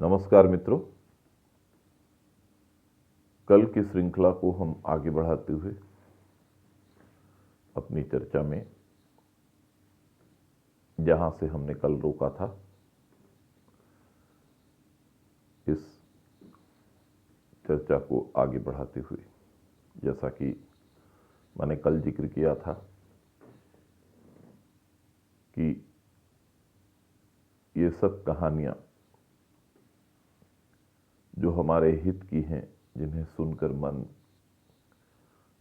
नमस्कार मित्रों, कल की श्रृंखला को हम आगे बढ़ाते हुए अपनी चर्चा में जहां से हमने कल रोका था, इस चर्चा को आगे बढ़ाते हुए जैसा कि मैंने कल जिक्र किया था कि ये सब कहानियां जो हमारे हित की हैं, जिन्हें सुनकर मन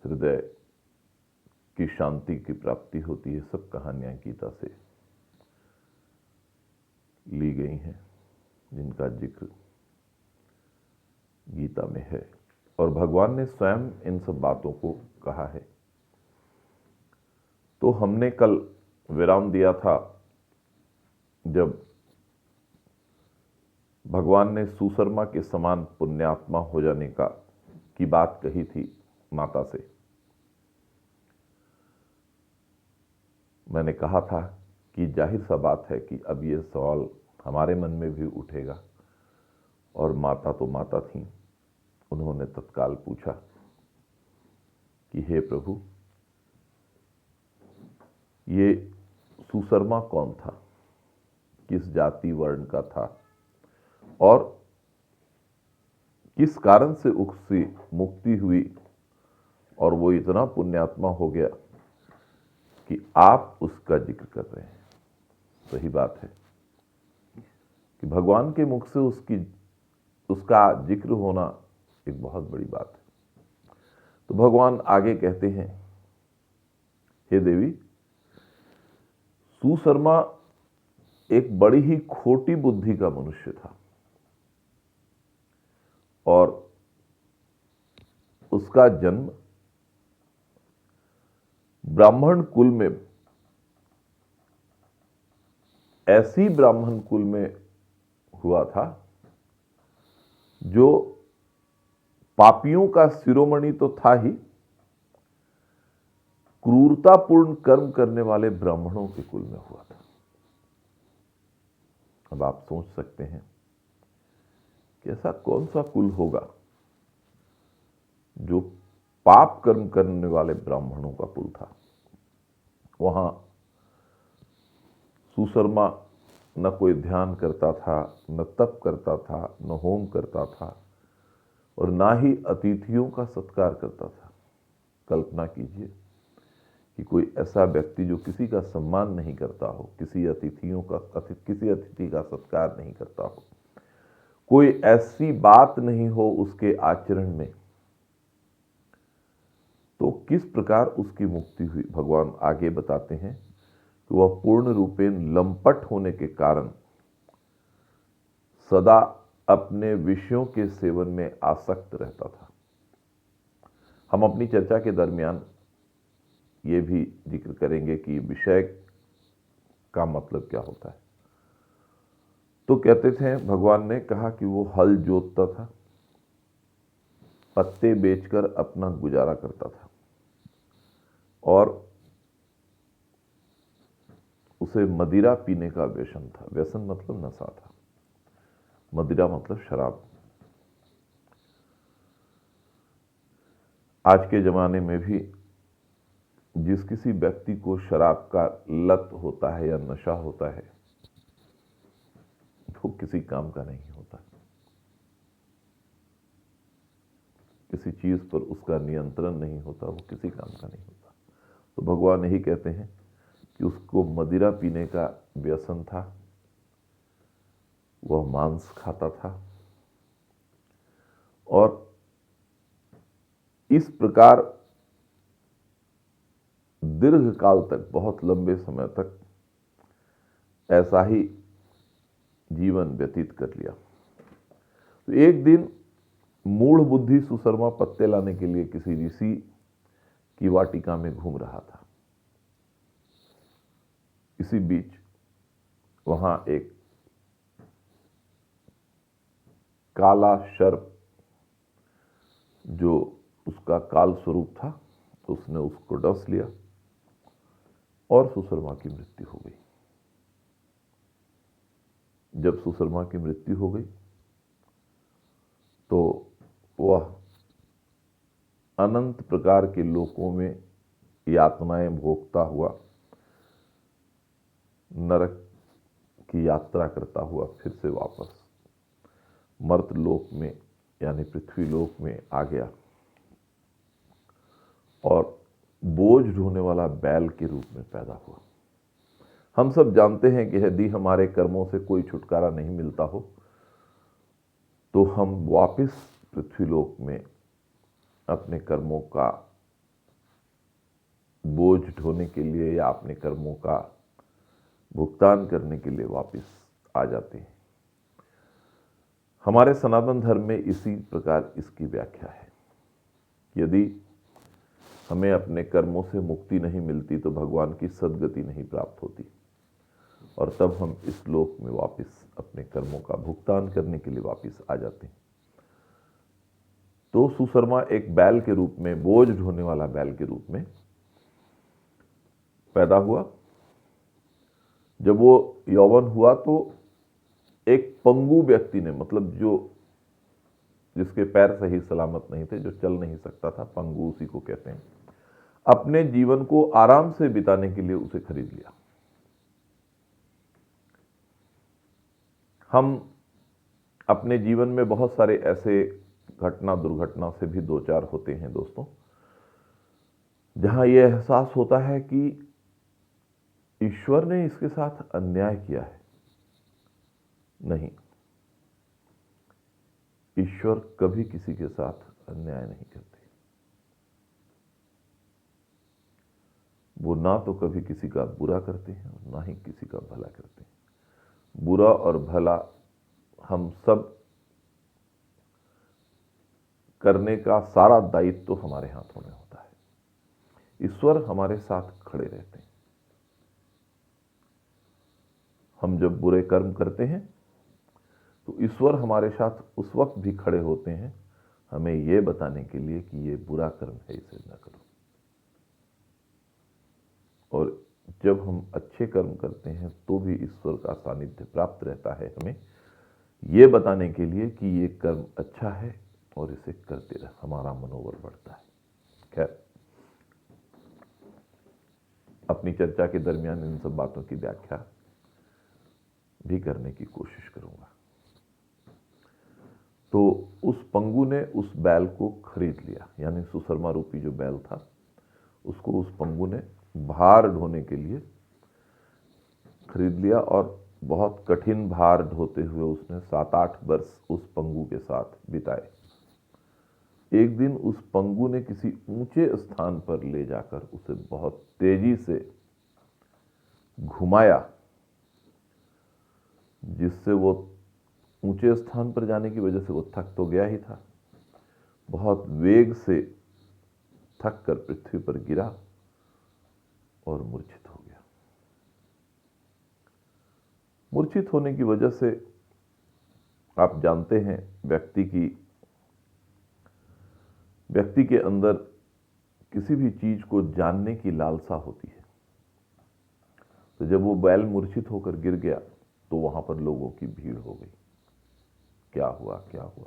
हृदय की शांति की प्राप्ति होती है, सब कहानियां गीता से ली गई हैं, जिनका जिक्र गीता में है और भगवान ने स्वयं इन सब बातों को कहा है। तो हमने कल विराम दिया था जब भगवान ने सुशर्मा के समान पुण्यात्मा हो जाने की बात कही थी माता से। मैंने कहा था कि जाहिर सा बात है कि अब ये सवाल हमारे मन में भी उठेगा, और माता तो माता थी, उन्होंने तत्काल पूछा कि हे प्रभु, ये सुशर्मा कौन था, किस जाति वर्ण का था और किस कारण से उसकी मुक्ति हुई और वो इतना पुण्यात्मा हो गया कि आप उसका जिक्र कर रहे हैं। सही बात है कि भगवान के मुख से उसका जिक्र होना एक बहुत बड़ी बात है। तो भगवान आगे कहते हैं, हे देवी, सुशर्मा एक बड़ी ही खोटी बुद्धि का मनुष्य था और उसका जन्म ब्राह्मण कुल में, ऐसी ब्राह्मण कुल में हुआ था जो पापियों का शिरोमणि तो था ही, क्रूरतापूर्ण कर्म करने वाले ब्राह्मणों के कुल में हुआ था। अब आप सोच सकते हैं कि ऐसा कौन सा कुल होगा जो पाप कर्म करने वाले ब्राह्मणों का कुल था। वहां सुशर्मा न कोई ध्यान करता था, न तप करता था, न होम करता था और ना ही अतिथियों का सत्कार करता था। कल्पना कीजिए कि कोई ऐसा व्यक्ति जो किसी का सम्मान नहीं करता हो, किसी अतिथि का सत्कार नहीं करता हो, कोई ऐसी बात नहीं हो उसके आचरण में, तो किस प्रकार उसकी मुक्ति हुई। भगवान आगे बताते हैं कि वह पूर्ण रूपेण लंपट होने के कारण सदा अपने विषयों के सेवन में आसक्त रहता था। हम अपनी चर्चा के दरमियान ये भी जिक्र करेंगे कि विषय का मतलब क्या होता है। तो कहते थे, भगवान ने कहा कि वो हल जोतता था, पत्ते बेचकर अपना गुजारा करता था और उसे मदिरा पीने का व्यसन था। व्यसन मतलब नशा था, मदिरा मतलब शराब। आज के जमाने में भी जिस किसी व्यक्ति को शराब का लत होता है या नशा होता है, वो किसी काम का नहीं होता। किसी चीज पर उसका नियंत्रण नहीं होता, वो किसी काम का नहीं होता। तो भगवान यही कहते हैं कि उसको मदिरा पीने का व्यसन था, वह मांस खाता था और इस प्रकार दीर्घ काल तक, बहुत लंबे समय तक ऐसा ही जीवन व्यतीत कर लिया। तो एक दिन मूढ़ बुद्धि सुशर्मा पत्ते लाने के लिए किसी ऋषि की वाटिका में घूम रहा था। इसी बीच वहां एक काला सर्प, जो उसका काल स्वरूप था, तो उसने उसको डस लिया और सुशर्मा की मृत्यु हो गई। जब सुशर्मा की मृत्यु हो गई तो वह अनंत प्रकार के लोकों में यातनाएं भोगता हुआ नरक की यात्रा करता हुआ फिर से वापस मर्त लोक में यानी पृथ्वी लोक में आ गया और बोझ ढोने वाला बैल के रूप में पैदा हुआ। हम सब जानते हैं कि यदि हमारे कर्मों से कोई छुटकारा नहीं मिलता हो तो हम वापस पृथ्वी लोक में अपने कर्मों का बोझ ढोने के लिए या अपने कर्मों का भुगतान करने के लिए वापस आ जाते हैं। हमारे सनातन धर्म में इसी प्रकार इसकी व्याख्या है। यदि हमें अपने कर्मों से मुक्ति नहीं मिलती तो भगवान की सद्गति नहीं प्राप्त होती और तब हम इस लोक में वापस अपने कर्मों का भुगतान करने के लिए वापस आ जाते हैं। तो सुशर्मा एक बैल के रूप में, बोझ ढोने वाला बैल के रूप में पैदा हुआ। जब वो यौवन हुआ तो एक पंगु व्यक्ति ने, मतलब जिसके पैर सही सलामत नहीं थे, जो चल नहीं सकता था, पंगु उसी को कहते हैं, अपने जीवन को आराम से बिताने के लिए उसे खरीद लिया। हम अपने जीवन में बहुत सारे ऐसे घटना दुर्घटना से भी दो चार होते हैं दोस्तों, जहां यह एहसास होता है कि ईश्वर ने इसके साथ अन्याय किया है। नहीं, ईश्वर कभी किसी के साथ अन्याय नहीं करते। वो ना तो कभी किसी का बुरा करते हैं और ना ही किसी का भला करते हैं। बुरा और भला हम सब करने का सारा दायित्व तो हमारे हाथों में होता है। ईश्वर हमारे साथ खड़े रहते हैं। हम जब बुरे कर्म करते हैं तो ईश्वर हमारे साथ उस वक्त भी खड़े होते हैं, हमें यह बताने के लिए कि ये बुरा कर्म है, इसे न करो। और जब हम अच्छे कर्म करते हैं तो भी ईश्वर का सानिध्य प्राप्त रहता है हमें यह बताने के लिए कि ये कर्म अच्छा है और इसे करते रह, हमारा मनोबल बढ़ता है। खैर, अपनी चर्चा के दरमियान इन सब बातों की व्याख्या भी करने की कोशिश करूंगा। तो उस पंगु ने उस बैल को खरीद लिया, यानी सुशर्मा रूपी जो बैल था उसको उस पंगु ने भार ढोने के लिए खरीद लिया और बहुत कठिन भार ढोते हुए उसने 7-8 वर्ष उस पंगु के साथ बिताए। एक दिन उस पंगु ने किसी ऊंचे स्थान पर ले जाकर उसे बहुत तेजी से घुमाया, जिससे वो ऊंचे स्थान पर जाने की वजह से वो थक तो गया ही था, बहुत वेग से थक कर पृथ्वी पर गिरा और मूर्छित हो गया। मूर्छित होने की वजह से आप जानते हैं व्यक्ति के अंदर किसी भी चीज को जानने की लालसा होती है। तो जब वो बैल मूर्छित होकर गिर गया तो वहां पर लोगों की भीड़ हो गई, क्या हुआ क्या हुआ।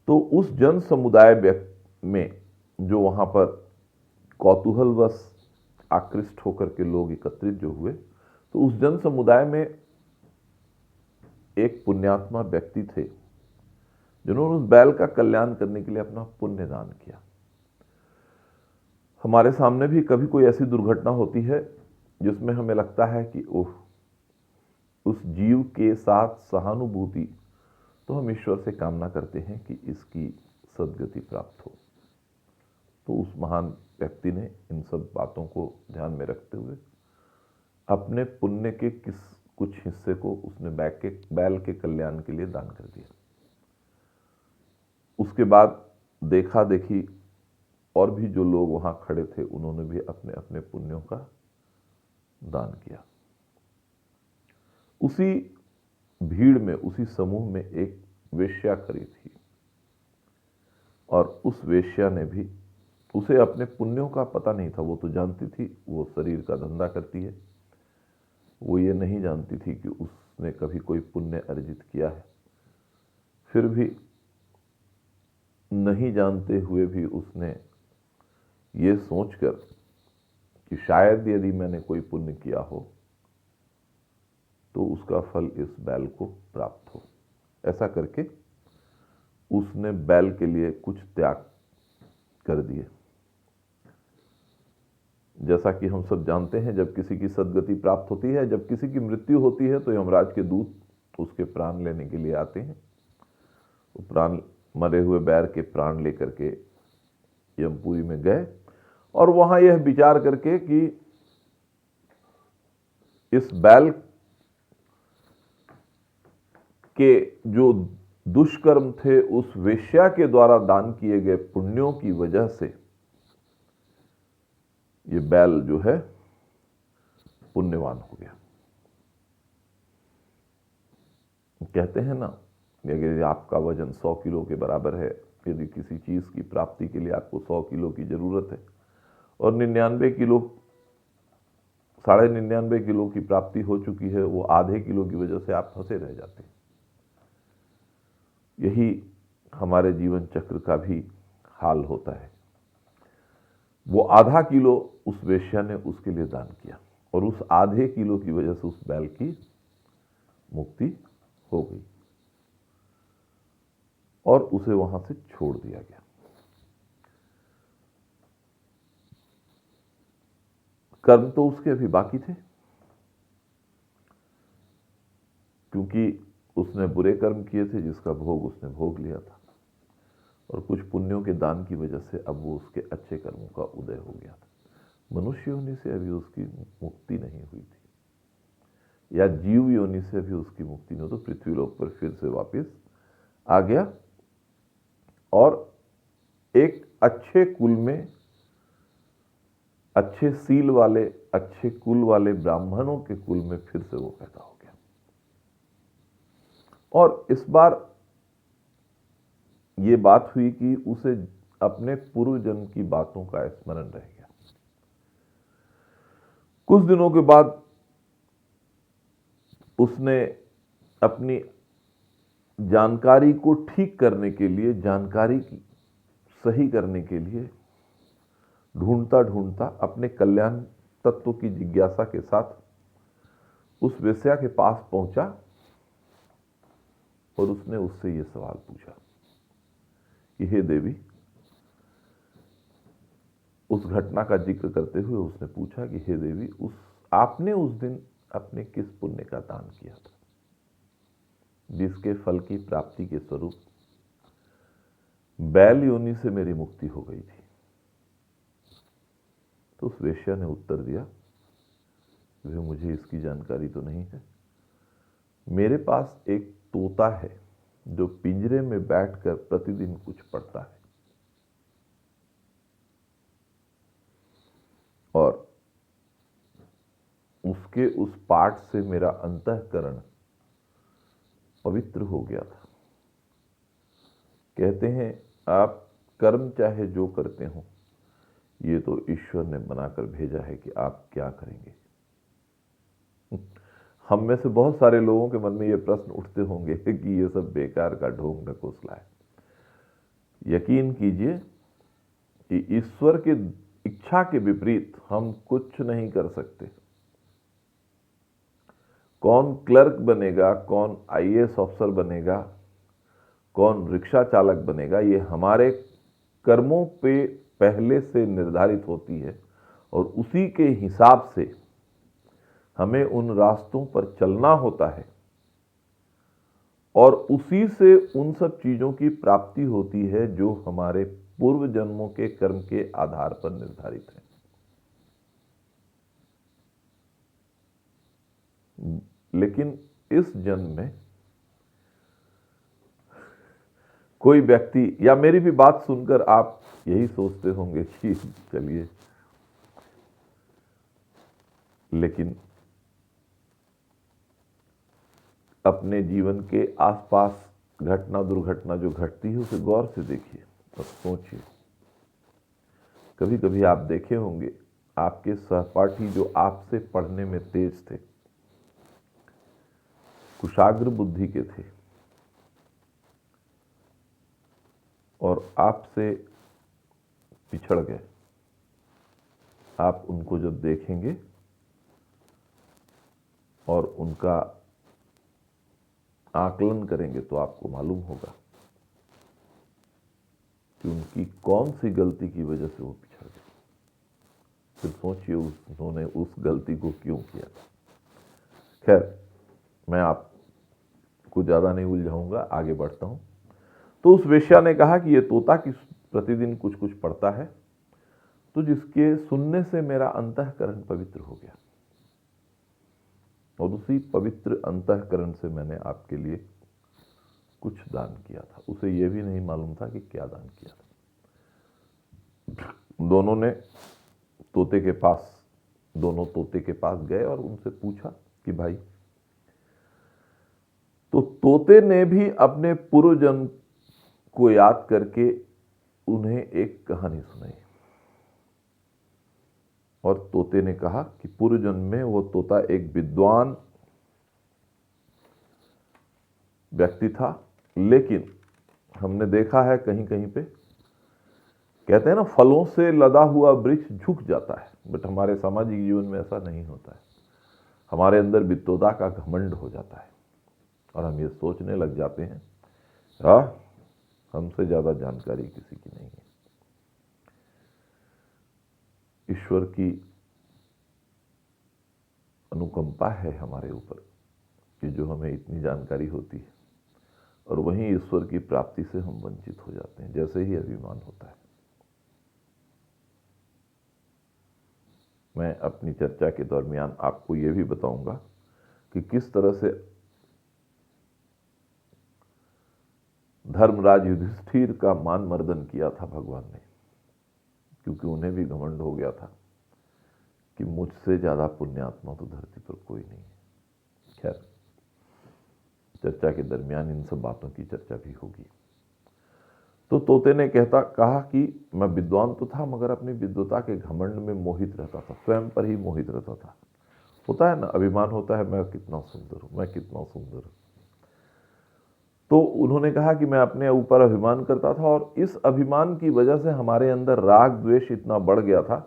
तो उस जन समुदाय में जो वहां पर कौतूहलवश आकृष्ट होकर के लोग एकत्रित जो हुए, तो उस जन समुदाय में एक पुण्यात्मा व्यक्ति थे जिन्होंने उस बैल का कल्याण करने के लिए अपना पुण्य दान किया। हमारे सामने भी कभी कोई ऐसी दुर्घटना होती है जिसमें हमें लगता है कि ओह, उस जीव के साथ सहानुभूति, तो हम ईश्वर से कामना करते हैं कि इसकी सद्गति प्राप्त हो। तो उस महान व्यक्ति ने इन सब बातों को ध्यान में रखते हुए अपने पुण्य के कुछ हिस्से को उसने बैल के कल्याण के लिए दान कर दिया। उसके बाद देखा देखी और भी जो लोग वहां खड़े थे उन्होंने भी अपने अपने पुण्यों का दान किया। उसी भीड़ में, उसी समूह में एक वेश्या खड़ी थी और उस वेश्या ने भी, उसे अपने पुण्यों का पता नहीं था। वो तो जानती थी वो शरीर का धंधा करती है, वो ये नहीं जानती थी कि उसने कभी कोई पुण्य अर्जित किया है। फिर भी नहीं जानते हुए भी उसने ये सोचकर कि शायद यदि मैंने कोई पुण्य किया हो तो उसका फल इस बैल को प्राप्त हो, ऐसा करके उसने बैल के लिए कुछ त्याग कर दिए। जैसा कि हम सब जानते हैं, जब किसी की सद्गति प्राप्त होती है, जब किसी की मृत्यु होती है, तो यमराज के दूत उसके प्राण लेने के लिए आते हैं। वो प्राण, मरे हुए बैल के प्राण लेकर के यमपुरी में गए और वहां यह विचार करके कि इस बैल के जो दुष्कर्म थे, उस वेश्या के द्वारा दान किए गए पुण्यों की वजह से ये बैल जो है पुण्यवान हो गया। कहते हैं ना, यदि आपका वजन 100 किलो के बराबर है, यदि किसी चीज की प्राप्ति के लिए आपको 100 किलो की जरूरत है और 99 किलो, 99.5 किलो की प्राप्ति हो चुकी है, वो आधे किलो की वजह से आप फंसे रह जाते हैं। यही हमारे जीवन चक्र का भी हाल होता है। वो आधा किलो उस वेश्या ने उसके लिए दान किया और उस आधे किलो की वजह से उस बैल की मुक्ति हो गई और उसे वहां से छोड़ दिया गया। कर्म तो उसके अभी बाकी थे, क्योंकि उसने बुरे कर्म किए थे जिसका भोग उसने भोग लिया था, और कुछ पुण्यों के दान की वजह से अब वो उसके अच्छे कर्मों का उदय हो गया था। मनुष्य योनि से अभी उसकी मुक्ति नहीं हुई थी, या जीव योनि से अभी उसकी मुक्ति नहीं, तो पृथ्वी लोक पर फिर से वापस आ गया और एक अच्छे कुल में, अच्छे सील वाले, अच्छे कुल वाले ब्राह्मणों के कुल में फिर से वो पैदा हो गया। और इस बार ये बात हुई कि उसे अपने पूर्व जन्म की बातों का स्मरण रह गया। कुछ दिनों के बाद उसने अपनी जानकारी को ठीक करने के लिए, जानकारी की सही करने के लिए ढूंढता ढूंढता अपने कल्याण तत्व की जिज्ञासा के साथ उस वेश्या के पास पहुंचा और उसने उससे यह सवाल पूछा कि हे देवी, उस घटना का जिक्र करते हुए उसने पूछा कि हे देवी, आपने उस दिन अपने किस पुण्य का दान किया था जिसके फल की प्राप्ति के स्वरूप बैल योनि से मेरी मुक्ति हो गई थी? तो उस वेश्या ने उत्तर दिया कि मुझे इसकी जानकारी तो नहीं है। मेरे पास एक तोता है जो पिंजरे में बैठकर प्रतिदिन कुछ पढ़ता है, और उसके उस पाठ से मेरा अंतःकरण पवित्र हो गया था। कहते हैं आप कर्म चाहे जो करते हो, ये तो ईश्वर ने बनाकर भेजा है कि आप क्या करेंगे। हम में से बहुत सारे लोगों के मन में ये प्रश्न उठते होंगे कि ये सब बेकार का ढोंग ढकोसला है। यकीन कीजिए कि ईश्वर की इच्छा के विपरीत हम कुछ नहीं कर सकते। कौन क्लर्क बनेगा, कौन आईएएस अफसर बनेगा, कौन रिक्शा चालक बनेगा, ये हमारे कर्मों पे पहले से निर्धारित होती है, और उसी के हिसाब से हमें उन रास्तों पर चलना होता है, और उसी से उन सब चीजों की प्राप्ति होती है जो हमारे पूर्व जन्मों के कर्म के आधार पर निर्धारित है। लेकिन इस जन्म में कोई व्यक्ति, या मेरी भी बात सुनकर आप यही सोचते होंगे कि चलिए, लेकिन अपने जीवन के आसपास घटना दुर्घटना जो घटती है उसे गौर से देखिए और सोचिए। कभी कभी आप देखे होंगे आपके सहपाठी जो आपसे पढ़ने में तेज थे, कुशाग्र बुद्धि के थे, और आपसे पिछड़ गए, आप उनको जब देखेंगे और उनका आकलन करेंगे तो आपको मालूम होगा कि उनकी कौन सी गलती की वजह से वो पिछड़ गए। फिर सोचिए उन्होंने उस गलती को क्यों किया था। खैर, मैं आपको ज़्यादा नहीं उलझाऊंगा, आगे बढ़ता हूं। तो उस वेश्या ने कहा कि ये तोता कि प्रतिदिन कुछ कुछ पढ़ता है, तो जिसके सुनने से मेरा अंतःकरण पवित्र हो गया, और उसी पवित्र अंतःकरण से मैंने आपके लिए कुछ दान किया था। उसे यह भी नहीं मालूम था कि क्या दान किया था। दोनों तोते के पास गए और उनसे पूछा कि भाई, तो तोते ने भी अपने पूर्वजन्म को याद करके उन्हें एक कहानी सुनाई, और तोते ने कहा कि पूर्व जन्म में वो तोता एक विद्वान व्यक्ति था, लेकिन हमने देखा है कहीं कहीं पे कहते हैं ना, फलों से लदा हुआ वृक्ष झुक जाता है, बट हमारे सामाजिक जीवन में ऐसा नहीं होता है। हमारे अंदर विद्वता का घमंड हो जाता है और हम ये सोचने लग जाते हैं, हमसे ज्यादा जानकारी किसी की नहीं है। ईश्वर की अनुकंपा है हमारे ऊपर कि जो हमें इतनी जानकारी होती है, और वहीं ईश्वर की प्राप्ति से हम वंचित हो जाते हैं, जैसे ही अभिमान होता है। मैं अपनी चर्चा के दरमियान आपको यह भी बताऊंगा कि किस तरह से धर्मराज युधिष्ठिर का मान मर्दन किया था भगवान ने, क्योंकि उन्हें भी घमंड हो गया था कि मुझसे ज्यादा पुण्यात्मा तो धरती पर कोई नहीं है। खैर, चर्चा के दरमियान इन सब बातों की चर्चा भी होगी। तो तोते ने कहा कि मैं विद्वान तो था, मगर अपनी विद्वता के घमंड में मोहित रहता था, स्वयं पर ही मोहित रहता था। होता है ना, अभिमान होता है, मैं कितना सुंदर हूं, मैं कितना सुंदर हूं। तो उन्होंने कहा कि मैं अपने ऊपर अभिमान करता था, और इस अभिमान की वजह से हमारे अंदर राग द्वेष इतना बढ़ गया था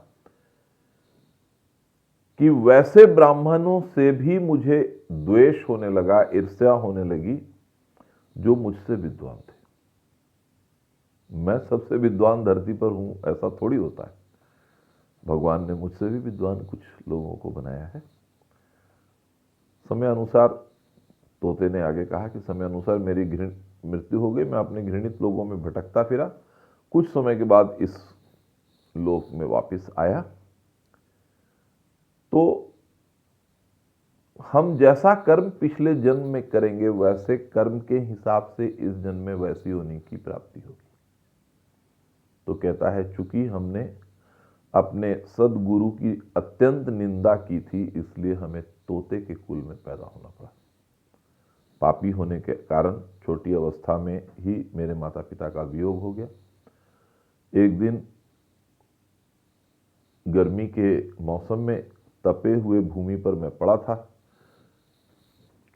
कि वैसे ब्राह्मणों से भी मुझे द्वेष होने लगा, ईर्ष्या होने लगी, जो मुझसे विद्वान थे। मैं सबसे विद्वान धरती पर हूं, ऐसा थोड़ी होता है। भगवान ने मुझसे भी विद्वान कुछ लोगों को बनाया है। समय अनुसार, तोते ने आगे कहा कि समय अनुसार मेरी मृत्यु हो गई, मैं अपने घृणित लोगों में भटकता फिरा। कुछ समय के बाद इस लोक में वापस आया। तो हम जैसा कर्म पिछले जन्म में करेंगे, वैसे कर्म के हिसाब से इस जन्म में वैसी होने की प्राप्ति होगी। तो कहता है, चूंकि हमने अपने सदगुरु की अत्यंत निंदा की थी, इसलिए हमें तोते के कुल में पैदा होना पड़ा। पापी होने के कारण छोटी अवस्था में ही मेरे माता पिता का वियोग हो गया। एक दिन गर्मी के मौसम में तपे हुए भूमि पर मैं पड़ा था।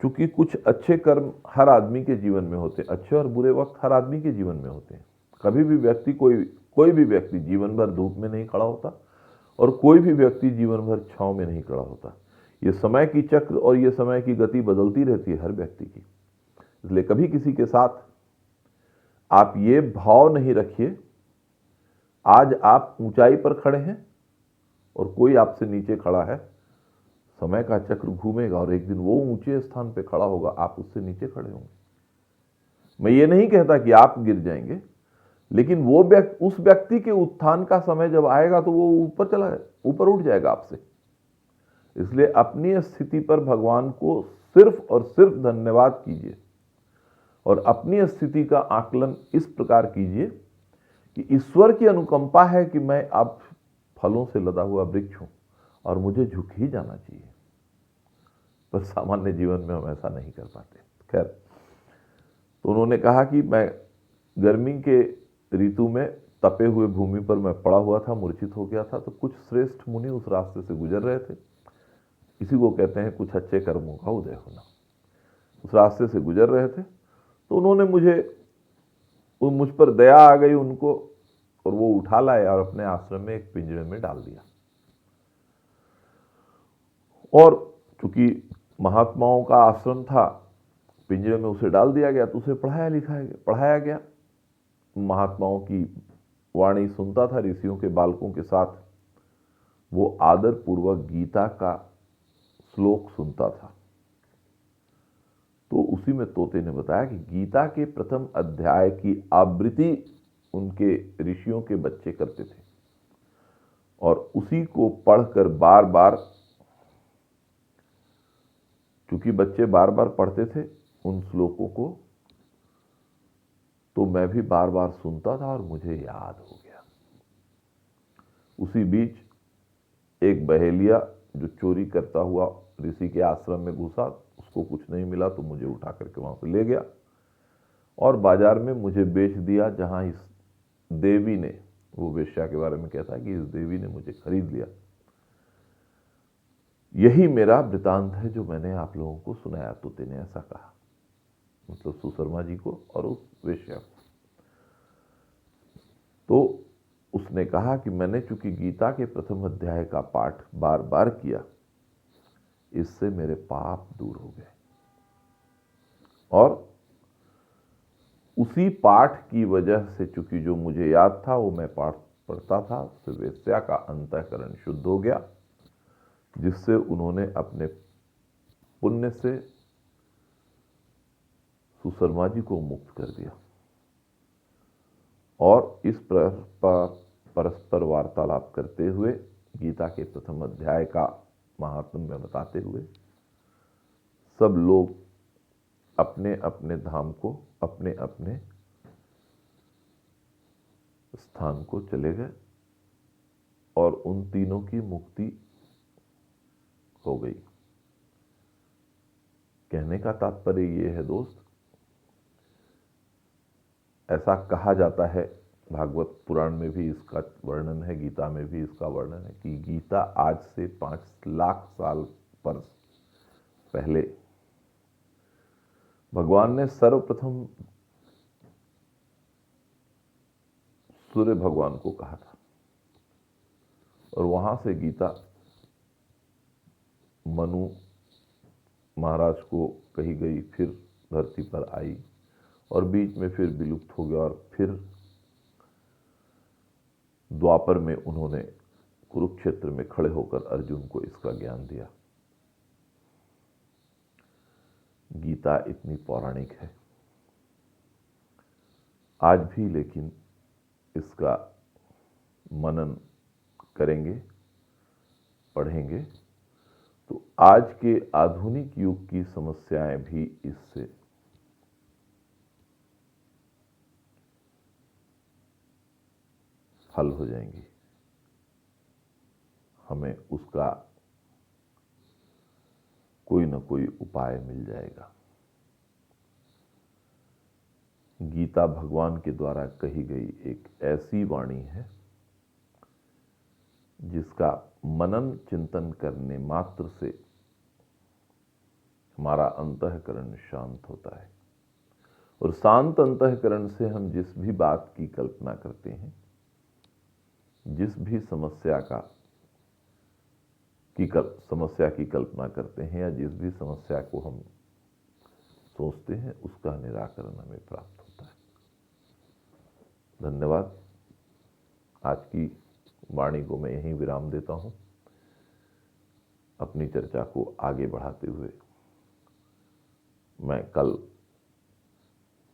क्योंकि कुछ अच्छे कर्म हर आदमी के जीवन में होते हैं, अच्छे और बुरे वक्त हर आदमी के जीवन में होते हैं। कभी भी व्यक्ति, कोई भी व्यक्ति जीवन भर धूप में नहीं खड़ा होता, और कोई भी व्यक्ति जीवन भर छांव में नहीं खड़ा होता। ये समय की चक्र और ये समय की गति बदलती रहती है हर व्यक्ति की। इसलिए कभी किसी के साथ आप ये भाव नहीं रखिए, आज आप ऊंचाई पर खड़े हैं और कोई आपसे नीचे खड़ा है। समय का चक्र घूमेगा और एक दिन वो ऊंचे स्थान पे खड़ा होगा, आप उससे नीचे खड़े होंगे। मैं ये नहीं कहता कि आप गिर जाएंगे, लेकिन वो उस व्यक्ति के उत्थान का समय जब आएगा तो वो ऊपर उठ जाएगा आपसे। इसलिए अपनी स्थिति पर भगवान को सिर्फ और सिर्फ धन्यवाद कीजिए, और अपनी स्थिति का आकलन इस प्रकार कीजिए कि ईश्वर की अनुकंपा है कि मैं अब फलों से लदा हुआ वृक्ष हूं और मुझे झुक ही जाना चाहिए। पर सामान्य जीवन में हम ऐसा नहीं कर पाते। खैर, तो उन्होंने कहा कि मैं गर्मी के ऋतु में तपे हुए भूमि पर मैं पड़ा हुआ था, मूर्छित हो गया था। तो कुछ श्रेष्ठ मुनि उस रास्ते से गुजर रहे थे। इसी को कहते हैं कुछ अच्छे कर्मों का उदय होना। उस रास्ते से गुजर रहे थे, तो उन्होंने मुझे वो मुझ पर दया आ गई उनको, और वो उठा लाए और अपने आश्रम में एक पिंजरे में डाल दिया। और चूंकि महात्माओं का आश्रम था, पिंजरे में उसे डाल दिया गया, तो उसे पढ़ाया गया। महात्माओं की वाणी सुनता था, ऋषियों के बालकों के साथ वो आदर पूर्वक गीता का श्लोक सुनता था। तो उसी में तोते ने बताया कि गीता के प्रथम अध्याय की आवृत्ति उनके ऋषियों के बच्चे करते थे, और उसी को पढ़कर बार बार, चूंकि बच्चे बार बार पढ़ते थे उन श्लोकों को, तो मैं भी बार बार सुनता था और मुझे याद हो गया। उसी बीच एक बहेलिया जो चोरी करता हुआ ऋषि के आश्रम में घुसा, उसको कुछ नहीं मिला तो मुझे उठा करके वहां से ले गया और बाजार में मुझे बेच दिया, जहां इस देवी ने, वो वेश्या के बारे में कहता है कि इस देवी ने मुझे खरीद लिया। यही मेरा वृतांत है जो मैंने आप लोगों को सुनाया। तोते ने ऐसा कहा, मतलब सुशर्मा जी को और उस वेश्या को। तो उसने कहा कि मैंने चूंकि गीता के प्रथम अध्याय का पाठ बार बार किया, इससे मेरे पाप दूर हो गए, और उसी पाठ की वजह से, चूंकि जो मुझे याद था वो मैं पाठ पढ़ता था, उससे वेश्या का अंतःकरण शुद्ध हो गया, जिससे उन्होंने अपने पुण्य से सुशर्मा जी को मुक्त कर दिया। और इस परस्पर वार्तालाप करते हुए, गीता के प्रथम अध्याय का महात्म्य में बताते हुए, सब लोग अपने अपने धाम को, अपने अपने स्थान को चले गए, और उन तीनों की मुक्ति हो गई। कहने का तात्पर्य यह है दोस्त, ऐसा कहा जाता है, भागवत पुराण में भी इसका वर्णन है, गीता में भी इसका वर्णन है, कि गीता आज से 5 लाख साल पर पहले भगवान ने सर्वप्रथम सूर्य भगवान को कहा था, और वहां से गीता मनु महाराज को कही गई, फिर धरती पर आई, और बीच में फिर विलुप्त हो गया, और फिर द्वापर में उन्होंने कुरुक्षेत्र में खड़े होकर अर्जुन को इसका ज्ञान दिया। गीता इतनी पौराणिक है आज भी, लेकिन इसका मनन करेंगे, पढ़ेंगे, तो आज के आधुनिक युग की समस्याएं भी इससे हल हो जाएंगी। हमें उसका कोई ना कोई उपाय मिल जाएगा। गीता भगवान के द्वारा कही गई एक ऐसी वाणी है जिसका मनन चिंतन करने मात्र से हमारा अंतःकरण शांत होता है, और शांत अंतःकरण से हम जिस भी बात की कल्पना करते हैं, जिस भी समस्या की कल्पना करते हैं, या जिस भी समस्या को हम सोचते हैं, उसका निराकरण हमें प्राप्त होता है। धन्यवाद। आज की वाणी को मैं यहीं विराम देता हूं। अपनी चर्चा को आगे बढ़ाते हुए मैं कल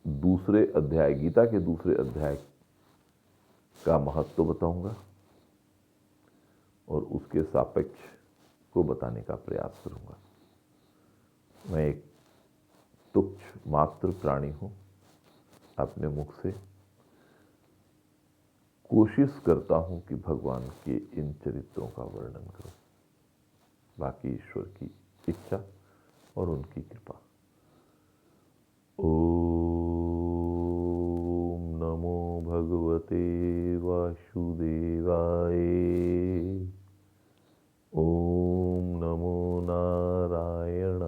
दूसरे अध्याय, गीता के दूसरे अध्याय का महत्व बताऊंगा, और उसके सापेक्ष को बताने का प्रयास करूंगा। मैं एक तुच्छ मात्र प्राणी हूं, अपने मुख से कोशिश करता हूं कि भगवान के इन चरित्रों का वर्णन करूं। बाकी ईश्वर की इच्छा और उनकी कृपा। ओम नमो भगवते वासुदेवाय। ओम नमो नारायणाय।